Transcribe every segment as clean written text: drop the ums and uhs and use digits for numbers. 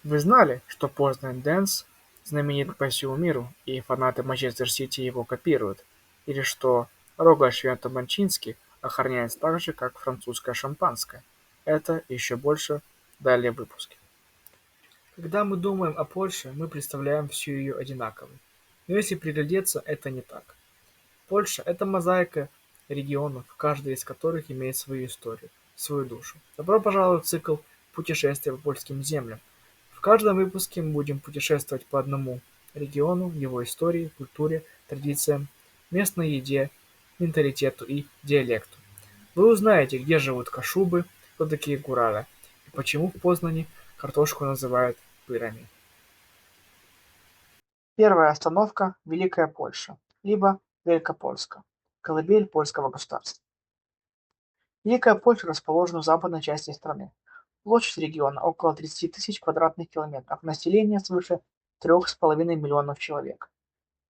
Вы знали, что Познань Дэнс знаменит по всему миру, и фанаты Манчестер Сити его копируют? Или что Рога Свято-Манчински охраняется так же, как французское шампанское? Это еще больше далее в выпуске. Когда мы думаем о Польше, мы представляем всю ее одинаковой. Но если приглядеться, это не так. Польша — это мозаика регионов, каждый из которых имеет свою историю, свою душу. Добро пожаловать в цикл путешествия по польским землям. В каждом выпуске мы будем путешествовать по одному региону, его истории, культуре, традициям, местной еде, менталитету и диалекту. Вы узнаете, где живут кашубы, кто такие гуралы и почему в Познани картошку называют пырами. Первая остановка — Великая Польша, либо Великопольска, колыбель польского государства. Великая Польша расположена в западной части страны. Площадь региона около 30 тысяч квадратных километров, население свыше 3,5 миллионов человек.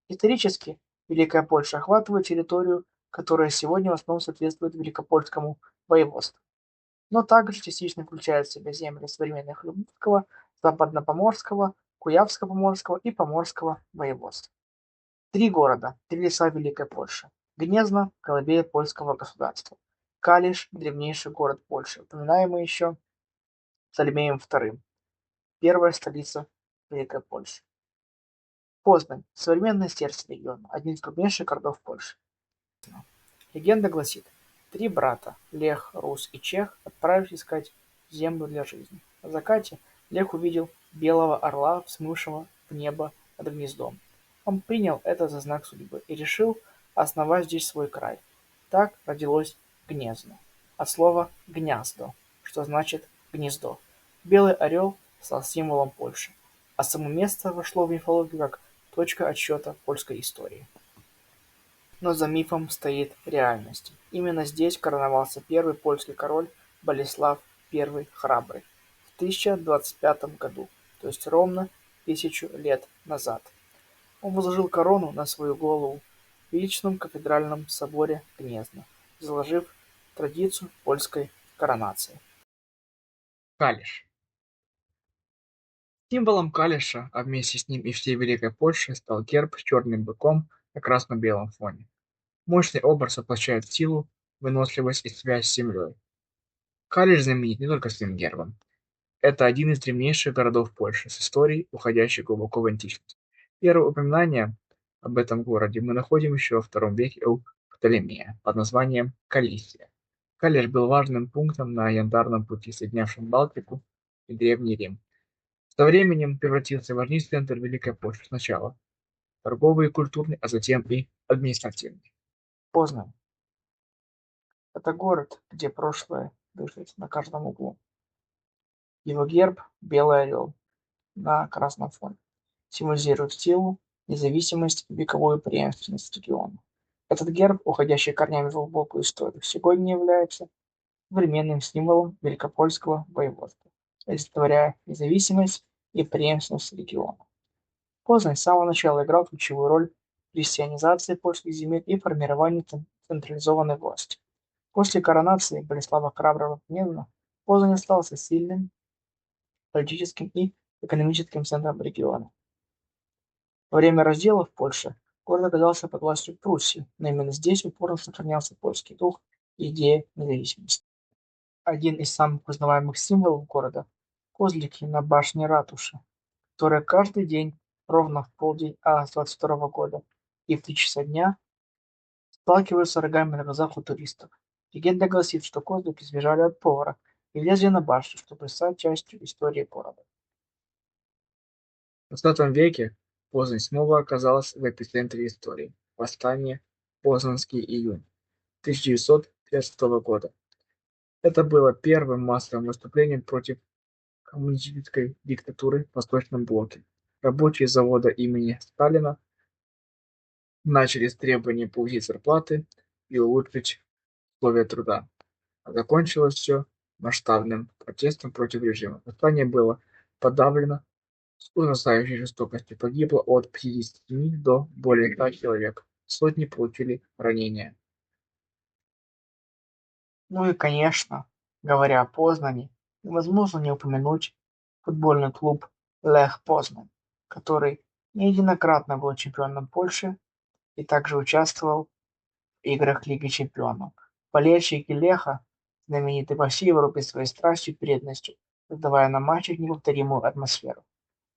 Исторически Великая Польша охватывает территорию, которая сегодня в основном соответствует Великопольскому воеводству, но также частично включает в себя земли современных Любского, Западнопоморского, Куявско-Поморского и Поморского воеводств. Три города, три леса Великой Польши. Гнезно — колыбель польского государства. Калиш — древнейший город Польши, упоминаемый еще Птолемеем II, первая столица Великой Польши. Познань — современное сердце региона, один из крупнейших городов Польши. Легенда гласит, три брата — Лех, Рус и Чех — отправились искать землю для жизни. На закате Лех увидел белого орла, взмывшего в небо над гнездом. Он принял это за знак судьбы и решил основать здесь свой край. Так родилось Гнездо, от слова «гнездо», что значит «гнездо». Белый орел стал символом Польши, а само место вошло в мифологию как точка отсчета польской истории. Но за мифом стоит реальность. Именно здесь короновался первый польский король Болеслав I Храбрый в 1025 году, то есть ровно 1000 лет назад. Он возложил корону на свою голову в Величественном кафедральном соборе Гнезно, заложив традицию польской коронации. Калиш. Символом Калиша, а вместе с ним и всей Великой Польши, стал герб с черным быком на красно-белом фоне. Мощный образ воплощает силу, выносливость и связь с землей. Калиш знаменит не только своим гербом. Это один из древнейших городов Польши с историей, уходящей глубоко в античность. Первое упоминание об этом городе мы находим еще во II веке у Птолемея под названием Калисия. Калиш был важным пунктом на янтарном пути, соединявшем Балтику и Древний Рим. Со временем превратился в важнейший центр Великой Польши, сначала торговый и культурный, а затем и административный. Познань — это город, где прошлое дышит на каждом углу. Его герб — белый орел на красном фоне, символизирует силу, независимость и вековую преемственность региона. Этот герб, уходящий корнями в глубокую историю, сегодня является современным символом Великопольского воеводства, олицетворяя независимость и преемственность региона. Познань с самого начала играл ключевую роль в христианизации польских земель и формировании централизованной власти. После коронации Болеслава Храброго в Гнезно Познань остался сильным политическим и экономическим центром региона. Во время разделов Польши город оказался под властью Пруссии, но именно здесь упорно сохранялся польский дух и идея независимости. Один из самых узнаваемых символов города — козлики на башне ратуши, которые каждый день ровно в полдень А-22 года и в 3 часа дня сталкиваются с рогами на глазах у туристов. Легенда гласит, что козлики сбежали от повара и влезли на башню, чтобы стать частью истории города. В XX веке Познань снова оказалась в эпицентре истории. Восстание, Познанский июнь 1913 года. Это было первым массовым выступлением против коммунистической диктатуры в Восточном блоке. Рабочие завода имени Сталина начали с требования повысить зарплаты и улучшить условия труда. А закончилось все масштабным протестом против режима. Восстание было подавлено с ужасающей жестокостью. Погибло от 57 до более 100 человек. Сотни получили ранения. Ну и, конечно, говоря о Познани, невозможно не упомянуть футбольный клуб Лех Познань, который неоднократно был чемпионом Польши и также участвовал в играх Лиги чемпионов. Болельщики Леха знамениты по всей Европе своей страстью и преданностью, создавая на матчах неповторимую атмосферу.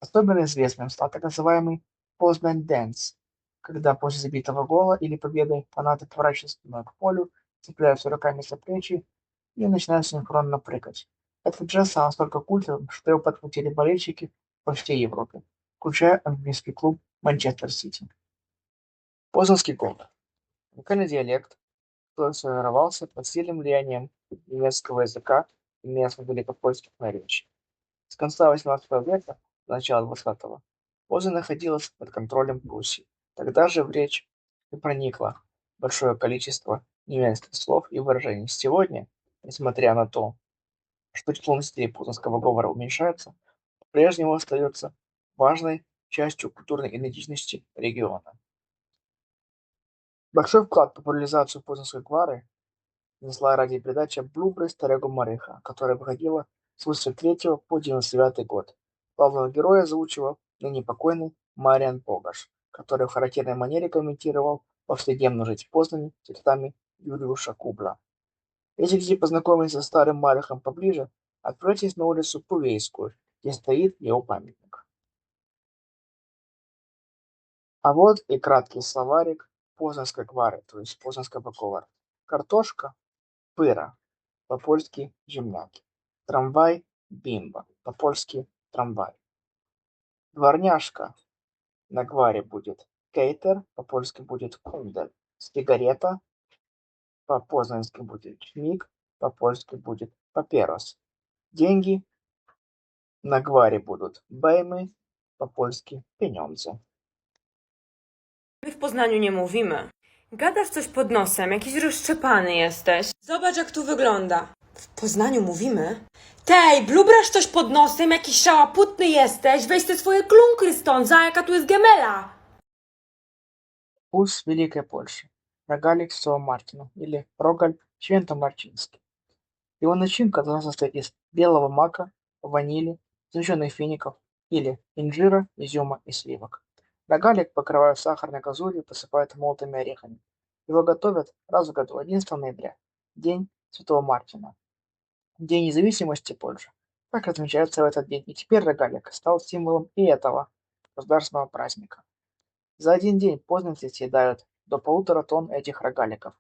Особенно известным стал так называемый «Познань Дэнс», когда после забитого гола или победы фанаты поворачиваются спиной к полю, цепляются руками за плечи и начинают синхронно прыгать. Этот жест стал настолько культовым, что его подхватили болельщики по всей Европе, включая английский клуб Манчестер Сити. Познанский гол. Локальный диалект, который сформировался под сильным влиянием немецкого языка и местных великопольских наречий. С конца XVIII века до начала XX Поза находилась под контролем Пруссии. Тогда же в речь и проникло большое количество немецких слов и выражений. Сегодня, несмотря на то, что число носителей познанского говора уменьшается, по-прежнему остается важной частью культурной идентичности региона. Большой вклад в популяризацию познанской гвары внесла радиопередача «Блубры Старого Мариха», которая выходила с 83 по 99 год. Главного героя озвучивал ныне покойный Мариан Погаш, который в характерной манере комментировал повседневную жизнь Познани текстами Юлиуша Кубла. Если хотите познакомиться со Старым Марихом поближе, отправьтесь на улицу Пувейскую, где стоит его памятник. А вот и краткий словарик познанской гвары, то есть познанского говора. Картошка – пыра, по-польски ziemniaki. Трамвай – бимба, по-польски трамвай. Дворняжка на гваре будет кейтер, по-польски будет кундель. Сигарета по-познански будет чмик, по-польски будет папирос. Деньги na gwarie budут bejmy, po-polsku pieniądze. My w Poznaniu nie mówimy. Gadasz coś pod nosem, jakiś rozszczepany jesteś. Zobacz, jak tu wygląda. W Poznaniu mówimy? Tej, blubrasz coś pod nosem, jakiś szałaputny jesteś. Weź te swoje klunkry stąd, za jaka tu jest gemela. Вкус Великой Польши. Рогалик Святого Мартина или рогаль Свято-Мартинский. Его начинка должна состоять из белого мака, ванили, сжженных фиников или инжира, изюма и сливок. Рогалик покрывают сахарной глазурью и посыпают молотыми орехами. Его готовят раз в году, 11 ноября, День Святого Мартина, День независимости Польши. Так отмечается в этот день, и теперь рогалик стал символом и этого государственного праздника. За один день познанцы съедают до 1,5 тонн этих рогаликов.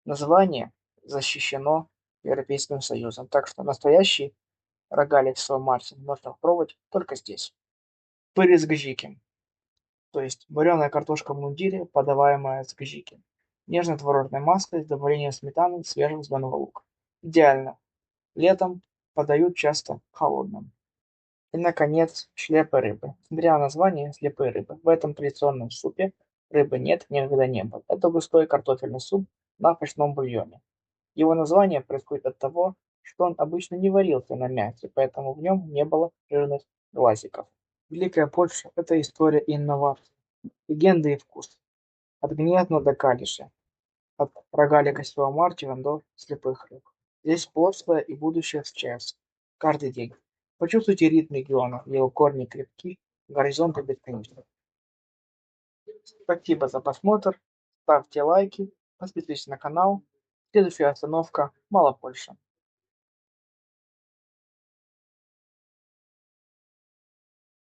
Название защищено Европейским Союзом, так что настоящий рогалик Святого Мартина можно попробовать только здесь. Пыры с гжики, то есть вареная картошка в мундире, подаваемая с гжики. Нежной творожной маской с добавлением сметаны и свежего зеленого лука. Идеально. Летом подают часто холодным. И, наконец, слепые рыбы. Несмотря на название слепые рыбы, в этом традиционном супе рыбы нет, никогда не было. Это густой картофельный суп на овощном бульоне. Его название происходит от того, что он обычно не варился на мясе, поэтому в нем не было жирных глазиков. Великая Польша – это история и инноваций, легенды и вкус. От Гнезна до Калиша, от рогалика Святого Мартина до слепых рыб. Здесь прошлое и будущее встречаются каждый день. Почувствуйте ритм региона, его корни крепки, горизонты бесконечны. Спасибо за просмотр, ставьте лайки, подписывайтесь на канал. Следующая остановка – Мало Польша.